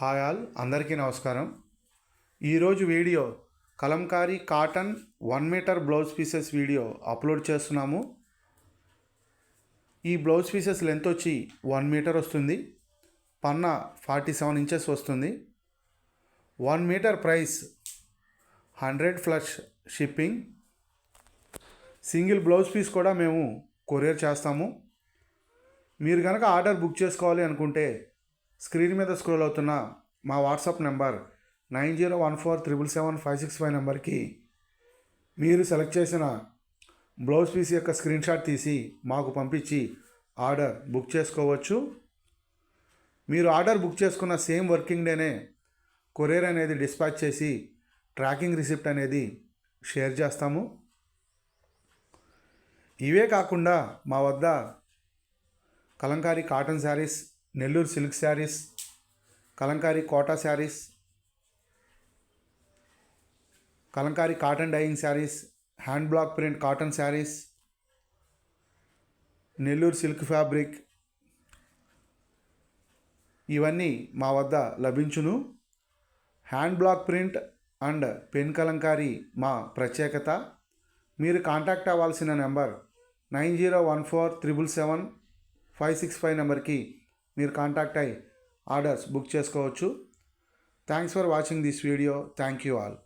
Hi all అందరికీ నమస్కారం. ఈరోజు video Kalamkari cotton 1 metre blouse pieces video upload చేస్తున్నాము. ఈ బ్లౌజ్ పీసెస్ లెంత్ వచ్చి 1 మీటర్ వస్తుంది. పన్నా 47 ఇంచెస్ వస్తుంది. 1 metre price 100 plus shipping. Single blouse piece కూడా మేము కొరియర్ చేస్తాము. మీరు కనుక ఆర్డర్ బుక్ చేసుకోవాలి అనుకుంటే స్క్రీన్ మీద స్క్రోల్ అవుతున్న మా వాట్సాప్ నెంబర్ 9014777565 నెంబర్కి మీరు సెలెక్ట్ చేసిన బ్లౌజ్ పీస్ యొక్క స్క్రీన్ షాట్ తీసి మాకు పంపించి ఆర్డర్ బుక్ చేసుకోవచ్చు. మీరు ఆర్డర్ బుక్ చేసుకున్న సేమ్ వర్కింగ్ డేనే కొరియర్ అనేది డిస్పాచ్ చేసి ట్రాకింగ్ రిసిప్ట్ అనేది షేర్ చేస్తాము. ఇవే కాకుండా మా వద్ద Kalamkari cotton sarees, Nellore silk sarees, Kalamkari Kota sarees, Kalamkari cotton dyeing sarees, hand block print cotton sarees, Nellore silk fabric ఇవన్నీ మా వద్ద లభించును. Hand block print and pen Kalamkari మా ప్రత్యేకత. మీరు కాంటాక్ట్ అవ్వాల్సిన నెంబర్ 9014777565 నెంబర్కి మీరు కాంటాక్ట్ అయ్యి ఆర్డర్స్ బుక్ చేసుకోవచ్చు. Thanks for watching this video. Thank you all.